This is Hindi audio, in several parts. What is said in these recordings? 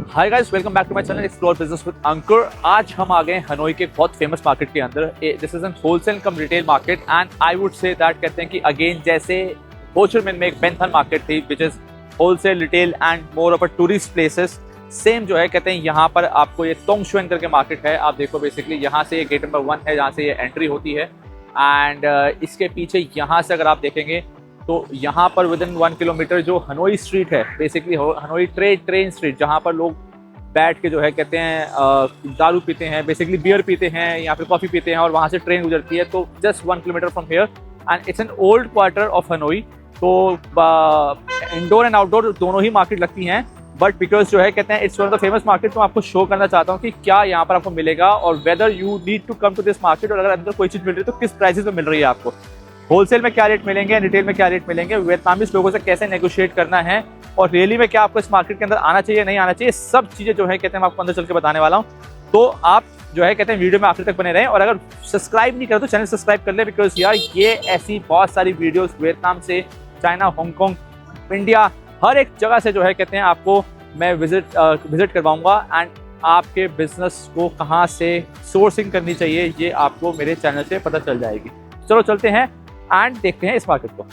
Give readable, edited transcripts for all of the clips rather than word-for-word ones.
Hi guys, welcome back to my channel explore business with Ankur. आज हम आ गए हनोई के बहुत फेमस मार्केट के अंदर। This is an wholesale come retail market and I would say that कहते हैं कि अगेन जैसे हो chi minh में एक बेंथन मार्केट थी which is wholesale retail and more of a tourist places, same जो है कहते हैं यहाँ पर आपको ये तोंगशुएन करके मार्केट है। आप देखो बेसिकली यहाँ से ये गेट नंबर 1 है जहाँ से ये एंट्री होती है एंड इसके पीछे यहाँ से अगर आप देखेंगे तो यहाँ पर विद इन 1 किलोमीटर जो हनोई स्ट्रीट है, बेसिकली हनोई ट्रेन स्ट्रीट, जहाँ पर लोग बैठ के जो है कहते हैं दारू पीते हैं, बेसिकली बियर पीते हैं या फिर कॉफ़ी पीते हैं और वहाँ से ट्रेन गुजरती है। तो just 1 kilometre from here and it's an old quarter of Hanoi. तो इंडोर एंड आउटडोर दोनों ही मार्केट लगती हैं, बट बिकॉज जो है कहते हैं it's one of the famous market, तो आपको शो करना चाहता हूँ कि क्या यहाँ पर आपको मिलेगा और whether you need to come to this market, और अगर अंदर कोई चीज़ मिल रही है तो किस प्राइसेस में मिल रही है आपको, होलसेल में क्या रेट मिलेंगे, रिटेल में क्या रेट मिलेंगे, वियतनामीज लोगों से कैसे नेगोशिएट करना है और रियली में क्या आपको इस मार्केट के अंदर आना चाहिए नहीं आना चाहिए, सब चीज़ें जो है कहते हैं मैं आपको अंदर चल के बताने वाला हूँ। तो आप जो है कहते हैं वीडियो में आखिर तक बने रहें और अगर सब्सक्राइब नहीं करें तो चैनल सब्सक्राइब कर ले, बिकॉज यार ये ऐसी बहुत सारी वीडियोस वियतनाम से, चाइना, हांगकॉन्ग, इंडिया, हर एक जगह से जो है कहते हैं आपको मैं विजिट करवाऊंगा एंड आपके बिजनेस को कहाँ से सोर्सिंग करनी चाहिए ये आपको मेरे चैनल से पता चल जाएगी। चलो चलते हैं एंड देखते हैं इस मार्केट को।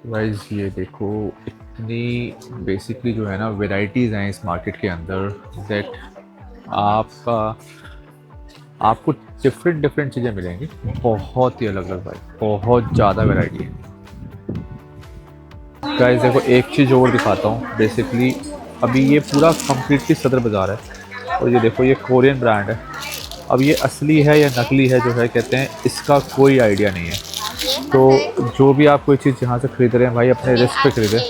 गाइस ये देखो, इतनी बेसिकली जो है ना वैरायटीज़ हैं इस मार्केट के अंदर दैट आपको डिफरेंट चीज़ें मिलेंगी, बहुत ही अलग अलग भाई, बहुत ज़्यादा वैरायटी है। गाइस देखो एक चीज़ और दिखाता हूँ, बेसिकली अभी ये पूरा कम्प्लीटली सदर बाज़ार है और ये देखो ये कोरियन ब्रांड है। अब ये असली है या नकली है जो है कहते हैं इसका कोई आइडिया नहीं है। तो जो भी आप कोई चीज़ यहाँ से ख़रीद रहे हैं भाई अपने रिस्क पे ख़रीदें,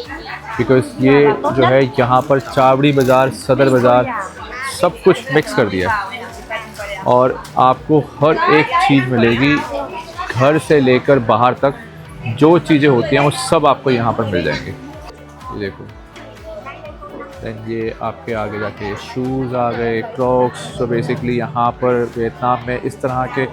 बिकॉज़ ये जो है यहाँ पर चावड़ी बाज़ार, सदर बाज़ार सब कुछ मिक्स कर दिया है और आपको हर एक चीज़ मिलेगी, घर से लेकर बाहर तक जो चीज़ें होती हैं वो सब आपको यहाँ पर मिल जाएंगे। ये देखो, दैन ये आपके आगे जाके शूज़ आ गए, क्रॉक्स। तो बेसिकली यहाँ पर वियतनाम में इस तरह के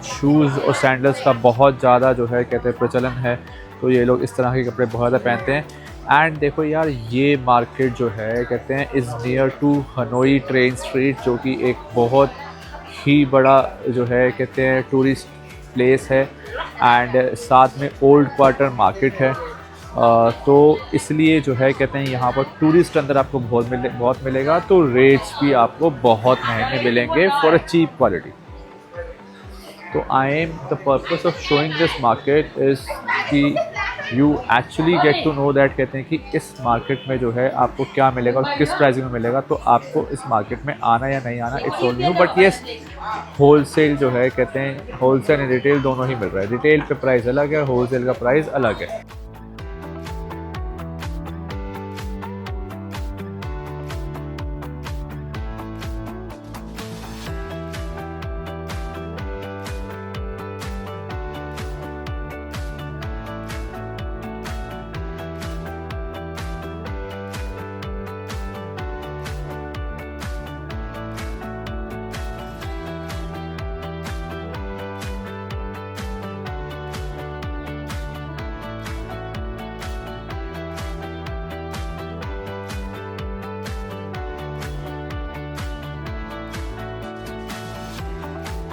शूज़ और सैंडल्स का बहुत ज़्यादा जो है कहते हैं प्रचलन है, तो ये लोग इस तरह के कपड़े बहुत ज़्यादा पहनते हैं। एंड देखो यार ये मार्केट जो है कहते हैं is near to Hanoi train street, जो कि एक बहुत ही बड़ा जो है कहते हैं टूरिस्ट प्लेस है एंड साथ में ओल्ड क्वार्टर मार्केट है। तो इसलिए जो है कहते हैं यहाँ पर टूरिस्ट अंदर आपको बहुत मिलेगा, तो रेट्स भी आपको बहुत महंगे मिलेंगे फॉर अ चीप क्वालिटी। तो I am the purpose of showing this market is कि you actually get to know that कहते हैं कि इस मार्केट में जो है आपको क्या मिलेगा और किस प्राइसिंग में मिलेगा। तो आपको इस मार्केट में आना या नहीं आना it's all new, but yes wholesale जो है कहते हैं होलसेल एंड रिटेल दोनों ही मिल रहा है। रिटेल पे प्राइस अलग है, होलसेल का प्राइस अलग है।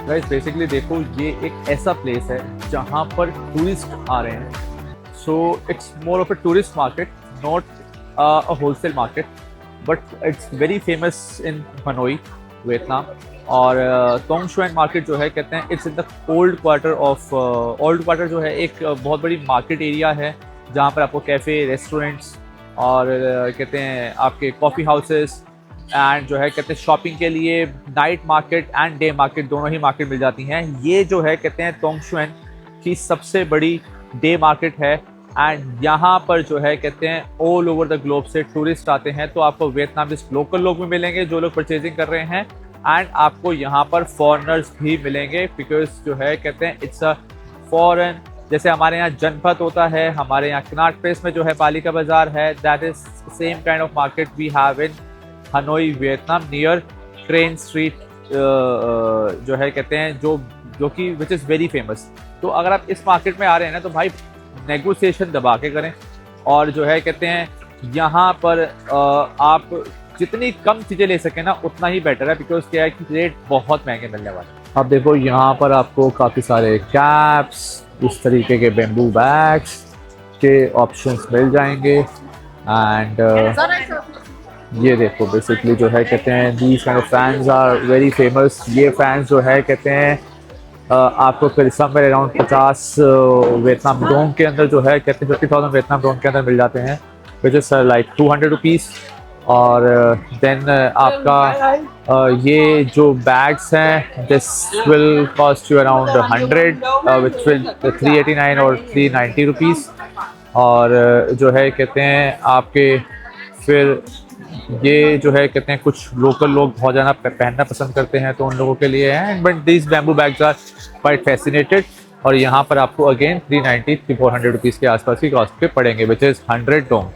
गाइस बेसिकली देखो ये एक ऐसा प्लेस है जहाँ पर टूरिस्ट आ रहे हैं, so it's more of a tourist market, not a wholesale market, but it's very famous in Hanoi Vietnam. और तोंगशुएन मार्केट जो है कहते हैं it's in the old quarter जो है एक बहुत बड़ी मार्केट एरिया है जहाँ पर आपको कैफ़े, रेस्टोरेंट्स और कहते हैं आपके कॉफ़ी हाउसेस एंड जो है कहते हैं शॉपिंग के लिए night market and day market दोनों ही मार्केट मिल जाती हैं। ये जो है कहते हैं तोंगशुएन की सबसे बड़ी डे मार्केट है एंड यहाँ पर जो है कहते हैं ऑल ओवर द ग्लोब से टूरिस्ट आते हैं, तो आपको वियतनामीज लोकल लोग भी मिलेंगे जो लोग परचेजिंग कर रहे हैं एंड आपको यहाँ पर फॉरेनर्स भी मिलेंगे, बिकॉज जो है कहते हैं इट्स अ फॉरेन, जैसे हमारे यहाँ जनपद होता है, हमारे यहाँ कनाट प्लेस में जो है पालिका बाजार है, that is same kind of market we have in Hanoi Vietnam near train street, जो है कहते हैं जो कि विच इज़ वेरी फेमस। तो अगर आप इस मार्केट में आ रहे हैं ना तो भाई नेगोशिएशन दबा के करें, और जो है कहते हैं यहाँ पर आप जितनी कम चीज़ें ले सकें ना उतना ही बेटर है, बिकॉज क्या है कि रेट बहुत महंगे मिलने वाले हैं। अब देखो यहाँ पर आपको काफ़ी सारे कैप्स, इस तरीके के बेम्बू बैग्स के ऑप्शंस मिल जाएंगे एंड ये देखो बेसिकली जो है कहते हैं these kind of fans are very famous. ये फैंस जो है कहते हैं आपको फिर समवेयर अराउंड 50 वियतनाम डोंग के अंदर जो है कहते हैं 50,000 वियतनाम डोंग के अंदर मिल जाते हैं, विच इज़ लाइक 200 रुपीज़। और देन आपका ये जो बैग्स हैं this will cost you around 100 which will 389 और 390 रुपीज़। और जो है कहते हैं आपके फिर ये जो है कहते हैं कुछ लोकल लोग बहुत ज़्यादा पहनना पसंद करते हैं तो उन लोगों के लिए हैं, but this bamboo bags are quite fascinated. और यहाँ पर आपको अगेन 390 400 रुपीज़ के आसपास की कॉस्ट पे पड़ेंगे, विच इज़ 100,000 डोंग।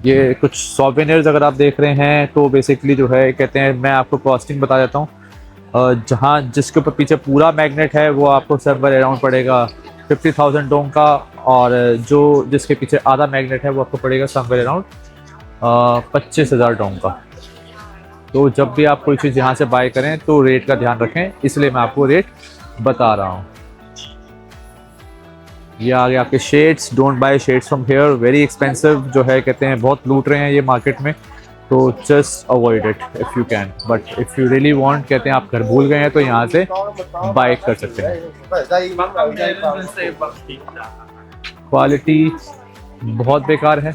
ये कुछ सॉवेनियर्स अगर आप देख रहे हैं तो बेसिकली जो है कहते हैं मैं आपको कॉस्टिंग बता देता हूँ। जहाँ जिसके ऊपर पीछे पूरा मैग्नेट है वो आपको समवेयर अराउंड पड़ेगा 50,000 डोंग का, और जो जिसके पीछे आधा मैग्नेट है वो आपको पड़ेगा समवेयर अराउंड 25,000 डोंग का। तो जब भी आप कोई चीज़ यहाँ से बाय करें तो रेट का ध्यान रखें, इसलिए मैं आपको रेट बता रहा हूँ। ये आगे आपके shades, don't buy shades from here, very expensive, जो है कहते हैं बहुत लूट रहे हैं ये मार्केट में, तो just avoid it if you can. But if you really want, कहते हैं आप घर भूल गए हैं तो यहाँ से बाय कर सकते हैं। क्वालिटी बहुत बेकार है,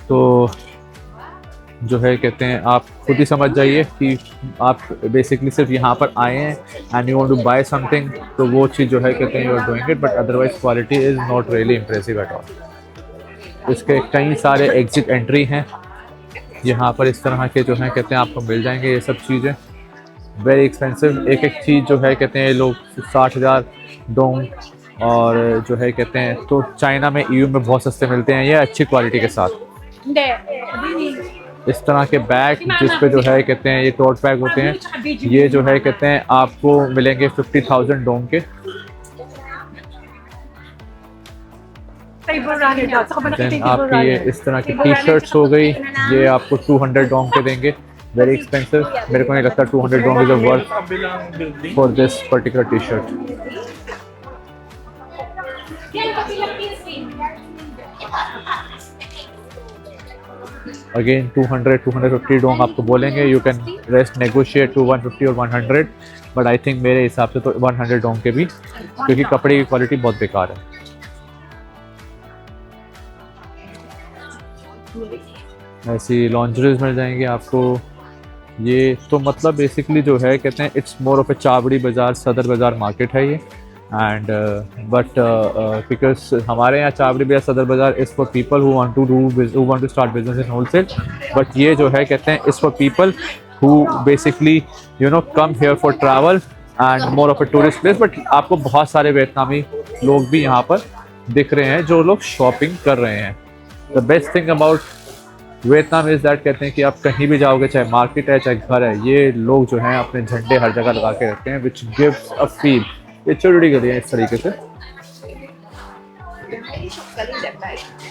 तो जो है कहते हैं आप खुद ही समझ जाइए कि आप बेसिकली सिर्फ यहाँ पर आए हैं and you want to buy something, तो वो चीज़ जो है कहते हैं you are doing it, but otherwise quality is not really impressive at all. इसके कई सारे एग्जिट एंट्री हैं यहाँ पर, इस तरह के जो है कहते हैं आपको मिल जाएंगे ये सब चीज़ें, वेरी एक्सपेंसिव। एक एक चीज़ जो है कहते हैं लोग 60,000 डोंग, और जो है कहते हैं तो चाइना में EU में बहुत सस्ते मिलते हैं ये अच्छी क्वालिटी के साथ। इस तरह के बैग जिस पे जो है कहते हैं ये टोट बैग होते हैं, ये जो है कहते हैं आपको मिलेंगे 50,000 डोंग के। देन आपकी ये इस तरह की टी शर्ट्स हो गई, ये आपको 200 डोंग के देंगे, वेरी एक्सपेंसिव। मेरे को नहीं लगता 200 dong is a worth for this particular T shirt. Again 200-250 dong आपको बोलेंगे, you can rest negotiate to 150 और 100, बट आई थिंक मेरे हिसाब से तो 100 डोंग के भी, क्योंकि कपड़े की क्वालिटी बहुत बेकार है। ऐसी लॉन्जरीज मिल जाएंगे आपको। ये तो मतलब बेसिकली जो है कहते हैं इट्स मोर ऑफ ए चावड़ी बाज़ार, सदर बाज़ार मार्केट है ये, एंड बट बिकॉज हमारे यहाँ चावड़ी Bazar, Sadar Bazar is for people who want to start business in wholesale, but ये जो है कहते हैं is for people who basically you know come here for travel and more of a tourist place. But आपको बहुत सारे वियतनामी लोग भी यहाँ पर दिख रहे हैं जो लोग शॉपिंग कर रहे हैं। The best thing about Vietnam is that, कहते हैं कि आप कहीं भी जाओगे, चाहे मार्केट है चाहे घर है, ये लोग जो हैं अपने झंडे हर जगह लगा के रखते हैं, विच गिव्स अ फील। ये छोटी गली है इस तरीके से,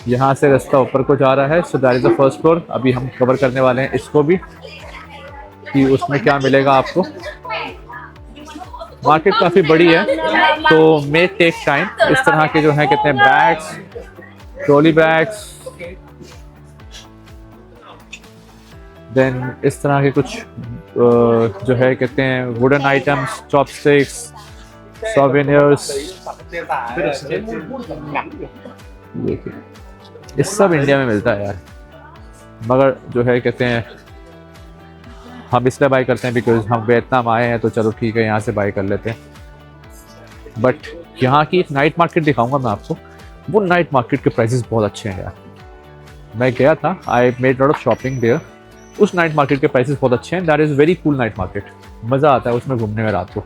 यहाँ से रास्ता ऊपर को जा रहा है, so that is the first floor. अभी हम कवर करने वाले हैं इसको भी कि उसमें क्या मिलेगा आपको। मार्केट काफ़ी बड़ी है तो मे टेक टाइम। इस तरह के जो है कहते हैं बैग्स, ट्रॉली बैग्स, देन इस तरह के कुछ जो है कहते हैं वुडन आइटम्स, चॉपस्टिक्स, सोवेनियर्स, देखिए ये सब इंडिया में मिलता है यार, मगर जो है कहते हैं हम इसलिए बाई करते हैं बिकॉज हम वियतनाम आए हैं तो चलो ठीक है यहाँ से बाई कर लेते हैं। बट यहाँ की एक नाइट मार्केट दिखाऊंगा मैं आपको, वो नाइट मार्केट के प्राइसेस बहुत अच्छे हैं यार। मैं गया था, I made lot of shopping there, उस नाइट मार्केट के प्राइसेस बहुत अच्छे हैं। That is very cool night market, मज़ा आता है उसमें घूमने में रात को।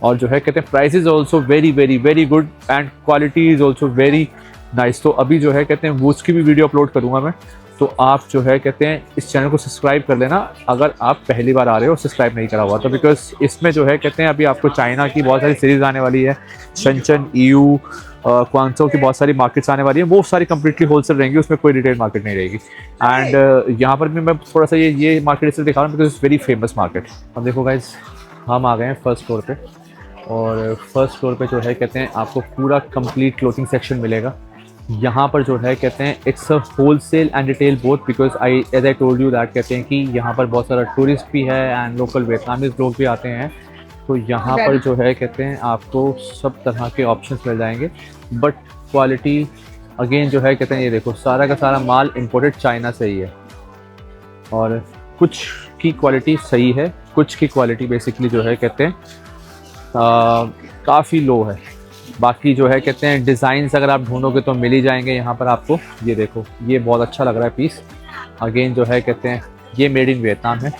और जो है कहते हैं prices also very very very good and quality is also very nice. तो अभी जो है कहते हैं वो उसकी भी वीडियो अपलोड करूँगा मैं, तो आप जो है कहते हैं इस चैनल को सब्सक्राइब कर लेना अगर आप पहली बार आ रहे हो, सब्सक्राइब नहीं करा हुआ तो। बिकॉज इसमें जो है कहते हैं अभी आपको चाइना की बहुत सारी सीरीज़ आने वाली है, शनचन, EU, क्वांचो की बहुत सारी मार्केट्स आने वाली हैं, वो सारी कंप्लीटली होलसेल रहेंगी, उसमें कोई रिटेल मार्केट नहीं रहेगी। एंड यहाँ पर भी मैं थोड़ा सा ये मार्केट इसलिए दिखा रहा हूँ because it's very famous market. अब देखो गाइज, हम आ गए हैं फर्स्ट फ्लोर पे, और फर्स्ट फ्लोर पे जो है कहते हैं आपको पूरा कंप्लीट क्लोथिंग सेक्शन मिलेगा। यहाँ पर जो है कहते हैं it's a wholesale and retail both, because as I told you that कहते हैं कि यहाँ पर बहुत सारा टूरिस्ट भी है एंड लोकल वियतनामीज लोग भी आते हैं, तो यहाँ पर जो है कहते हैं आपको सब तरह के ऑप्शंस मिल जाएंगे। बट क्वालिटी अगेन जो है कहते हैं, ये देखो सारा का सारा माल इंपोर्टेड चाइना से ही है, और कुछ की क्वालिटी सही है, कुछ की क्वालिटी बेसिकली जो है कहते हैं काफ़ी लो है। बाकी जो है कहते हैं डिज़ाइंस अगर आप ढूंढोगे तो मिल ही जाएंगे यहाँ पर आपको। ये देखो, ये बहुत अच्छा लग रहा है पीस। अगेन जो है कहते हैं ये मेड इन वियतनाम है,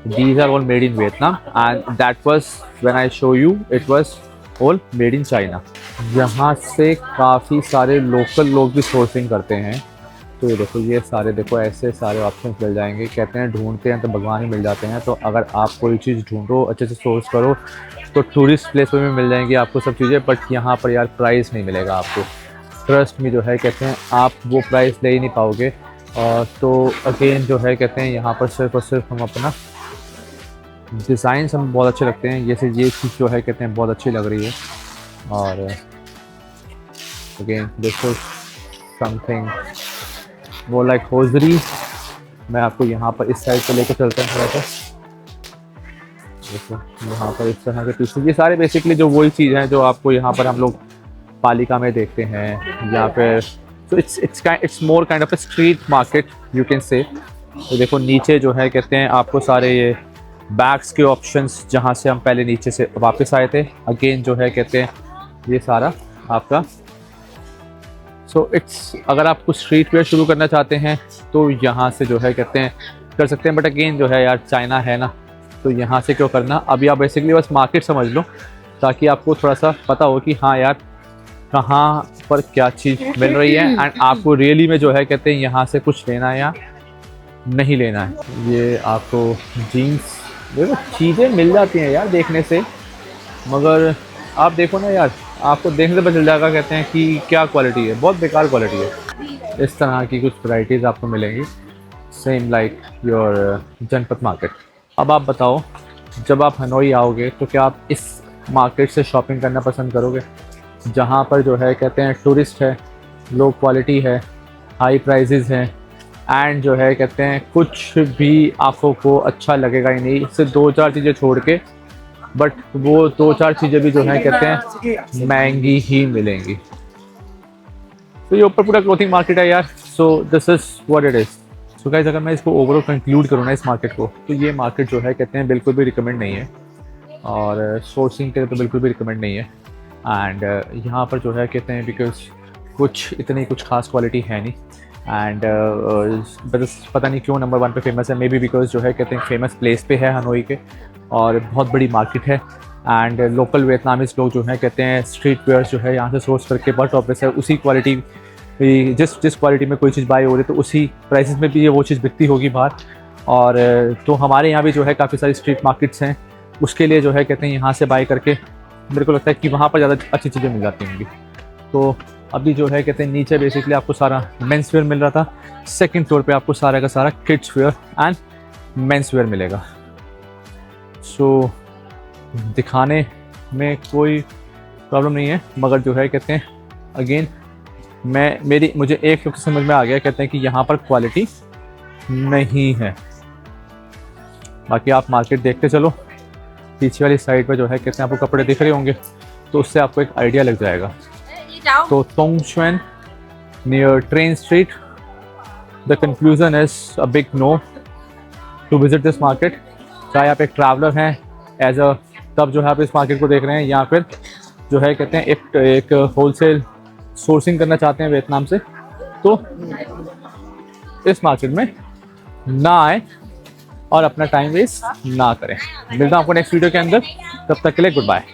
these are all made in Vietnam and that was when I show you it was all made in China। यहाँ से काफ़ी सारे लोकल लोग भी सोर्सिंग करते हैं। तो ये देखो, ये सारे देखो ऐसे सारे ऑप्शन मिल जाएंगे। कहते हैं ढूंढते हैं तो भगवान ही मिल जाते हैं। तो अगर आप कोई चीज़ ढूंढो, अच्छे से सोर्स करो, तो टूरिस्ट प्लेस में भी मिल जाएंगी आपको सब चीज़ें। बट यहाँ पर यार प्राइस नहीं मिलेगा आपको, ट्रस्ट में जो है कहते हैं आप वो प्राइस ले ही नहीं पाओगे। और तो अगेन जो है कहते हैं यहाँ पर सिर्फ और सिर्फ हम अपना डिज़ाइंस हमें बहुत अच्छे लगते हैं। जैसे ये चीज़ जो है कहते हैं बहुत अच्छी लग रही है। और अगेन देखो समथिंग वो लाइक होजरी, मैं आपको यहाँ पर इस साइड पे लेकर चलता हूँ थोड़ा सा। देखो यहाँ पर इस तरह के पीसेस, ये सारे बेसिकली जो वही चीज़ हैं जो आपको यहाँ पर हम लोग पालिका में देखते हैं या फिर। तो it's more kind of a street market you can say. तो देखो नीचे जो है कहते हैं आपको सारे ये बैग्स के ऑप्शंस, जहाँ से हम पहले नीचे से वापस आए थे, अगेन जो है कहते हैं ये सारा आपका। सो इट्स, अगर आप कुछ स्ट्रीट वेयर शुरू करना चाहते हैं तो यहाँ से जो है कहते हैं कर सकते हैं। बट अगेन जो है यार चाइना है ना, तो यहाँ से क्यों करना। अभी आप बेसिकली बस मार्केट समझ लो, ताकि आपको थोड़ा सा पता हो कि हाँ यार कहाँ पर क्या चीज़ मिल रही है एंड आपको रियली में जो है कहते हैं यहाँ से कुछ लेना है या नहीं लेना है। ये आपको जीन्स, देखो चीज़ें मिल जाती हैं यार देखने से, मगर आप देखो ना यार, आपको देखने से पता चल जाएगा कहते हैं कि क्या क्वालिटी है, बहुत बेकार क्वालिटी है। इस तरह की कुछ वैराइटीज़ आपको मिलेंगी, सेम लाइक योर जनपद मार्केट। अब आप बताओ, जब आप हनोई आओगे तो क्या आप इस मार्केट से शॉपिंग करना पसंद करोगे, जहाँ पर जो है कहते हैं टूरिस्ट है, लो क्वालिटी है, हाई प्राइजेज़ हैं एंड जो है कहते हैं कुछ भी आँखों को अच्छा लगेगा ही नहीं, सिर्फ 2-4 चीज़ें छोड़ के। बट वो 2-4 चीज़ें भी जो है कहते हैं महंगी ही मिलेंगी। तो ये ऊपर पूरा क्लोथिंग मार्केट है यार। So this is what it is. So guys, अगर मैं इसको ओवरऑल कंक्लूड करूँ ना इस मार्केट को, तो ये मार्केट जो है कहते हैं बिल्कुल भी रिकमेंड नहीं है, और सोर्सिंग के लिए तो बिल्कुल भी रिकमेंड नहीं है। एंड यहाँ पर जो है कहते हैं बिकॉज कुछ इतनी कुछ खास क्वालिटी है नहीं। एंड पता नहीं क्यों नंबर 1 पे फेमस है, मे बी बिकॉज जो है कहते हैं फेमस प्लेस पे है हनोई के, और बहुत बड़ी मार्केट है। एंड लोकल वियतनामीज लोग जो है कहते हैं स्ट्रीट वेयर जो है यहाँ से सोर्स करके, बट ऑब्वियस है उसी क्वालिटी, जिस क्वालिटी में कोई चीज़ बाई हो रही है तो उसी प्राइसेस में भी ये वो चीज़ बिकती होगी बाहर। और तो हमारे यहाँ भी जो है काफ़ी सारी स्ट्रीट मार्केट्स हैं, उसके लिए जो है कहते हैं यहाँ से बाई करके मेरे को लगता है कि वहाँ पर ज़्यादा अच्छी चीज़ें मिल जाती होंगी। तो अभी जो है कहते हैं नीचे बेसिकली आपको सारा मेंस वेयर मिल रहा था, सेकंड फ्लोर पे आपको सारा का सारा kids where and men's wear मिलेगा। सो दिखाने में कोई प्रॉब्लम नहीं है, मगर जो है कहते हैं अगेन मुझे एक तो समझ में आ गया, कहते हैं कि यहाँ पर क्वालिटी नहीं है। बाकी आप मार्केट देखते चलो, पीछे वाली साइड पर जो है कहते हैं आपको कपड़े दिख रहे होंगे, तो उससे आपको एक आइडिया लग जाएगा। तो Dong Xuan near train street, the conclusion is a big no to visit this market. चाहे आप एक ट्रैवलर हैं एज अ, तब जो है आप इस मार्केट को देख रहे हैं, या फिर जो है कहते हैं एक होलसेल सोर्सिंग करना चाहते हैं वियतनाम से, तो इस मार्केट में ना आए और अपना टाइम वेस्ट ना करें। मिलता हूं आपको नेक्स्ट वीडियो के अंदर, तब तक के लिए गुड बाय।